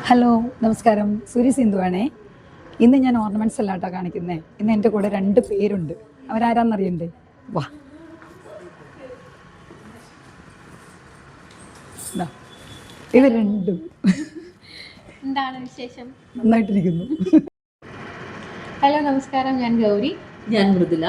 Hello നമസ്കാരം, സൂര്യ സിന്ധുവാണേ. ഇന്ന് ഞാൻ ഓർണമെൻറ്റ്സ് അല്ലാട്ടോ കാണിക്കുന്നത്. ഇന്ന് എൻ്റെ കൂടെ 2 പേരുണ്ട്. അവരാരാന്നറിയണ്ടേ? വാ, ദാ, ഇവർ രണ്ടും എന്താണ് വിശേഷം? നന്നായിട്ടിരിക്കുന്നു. ഹലോ നമസ്കാരം, ഞാൻ ഗൗരി. ഞാൻ മൃദുല.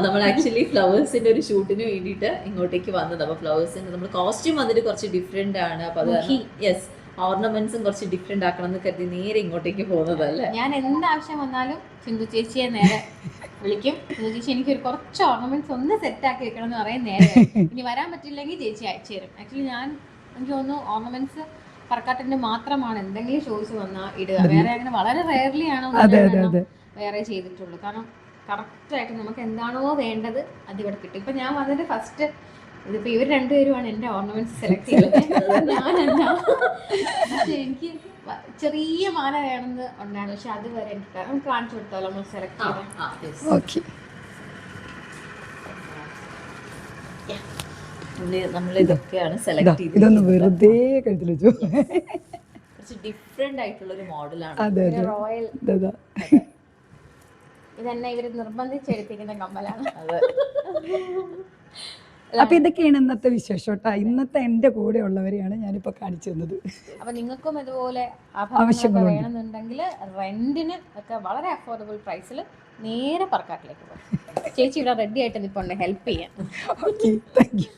നമ്മൾ ആക്ച്വലി ഫ്ലവേഴ്സിന്റെ ഒരു ഷൂട്ടിന് വേണ്ടിയിട്ട് ഇങ്ങോട്ടേക്ക് വന്നത്. അപ്പോൾ ഫ്ലവേഴ്സിന്റെ നമ്മൾ കോസ്റ്റ്യൂം വന്നിട്ട് കുറച്ച് ഡിഫറെന്റ് ആണ്. അപ്പോൾ അത് യെസ്, ഓർണമെന്റ്സും കുറച്ച് ഡിഫറെന്റ് ആക്കണം എന്ന് കരുതി നേരെ ഇങ്ങോട്ടേക്ക് പോകുന്നതല്ലേ. ഞാൻ എന്താവശ്യം വന്നാലും സിന്ധു ചേച്ചിയെ നേരെ വിളിക്കും. സിന്ധു ചേച്ചി എനിക്കൊരു കുറച്ച് ഓർണമെന്റ്സ് ഒന്ന് സെറ്റ് ആക്കി വെക്കണം എന്ന് പറയും. നേരെ ഇനി വരാൻ പറ്റില്ലെങ്കിൽ ചേച്ചി അയച്ചു തരും. ആക്ച്വലി എനിക്ക് തോന്നുന്നു ഓർണമെന്റ്സ് പറക്കാട്ടിന്റെ മാത്രമാണ് എന്തെങ്കിലും ഷോസ് വന്നാൽ ഇടുക. വേറെ അങ്ങനെ വളരെ റെയർലി ആണ് വേറെ ചെയ്തിട്ടുള്ളൂ. കാരണം കറക്റ്റായിട്ട് നമുക്ക് എന്താണോ വേണ്ടത് അത് ഇവിടെ കിട്ടും. ഇപ്പൊ ഞാൻ വന്നിട്ട് ഫസ്റ്റ് ഇതിപ്പോ ഇവർ രണ്ടുപേരുമാണ് എന്റെ ഓർണമെന്റ്സ് സെലക്ട് ചെയ്തത്. ഞാനല്ല, പക്ഷെ എനിക്ക് ചെറിയ മാല വേണമെന്ന് ഉണ്ടായിരുന്നു. പക്ഷെ അതുവരെ എനിക്ക് നമുക്ക് കാണിച്ചു കൊടുത്താലോ നമ്മൾ സെലക്ട് ചെയ്ത്. നമ്മളിതൊക്കെയാണ് സെലക്ട് ചെയ്തത്. ഇതൊന്ന് വെറുതെ കഴുത്തിൽ വെച്ചു. കുറച്ച് ഡിഫറെന്റ് ആയിട്ടുള്ള ഒരു മോഡലാണ്. റോയൽ ഇതെന്നെ ഇവര് നിർബന്ധിച്ചെടുത്തിരിക്കുന്ന കമ്മലാണ്. അപ്പൊ ഇതൊക്കെയാണ് ഇന്നത്തെ വിശേഷം കേട്ടോ. ഇന്നത്തെ എൻ്റെ കൂടെ ഉള്ളവരെയാണ് ഞാനിപ്പോ കാണിച്ചു തന്നത്. അപ്പൊ നിങ്ങൾക്കും ഇതുപോലെ ആഭരണങ്ങൾ വേണമെന്നുണ്ടെങ്കിൽ റെന്റിന് ഒക്കെ വളരെ അഫോർഡബിൾ പ്രൈസിൽ നേരെ പറക്കാട്ടിലേക്ക് പോകും. ചേച്ചി ഇവിടെ റെഡി ആയിട്ട് നിൽപ്പുണ്ട് ഹെൽപ്പ് ചെയ്യാൻ. Okay, thank you.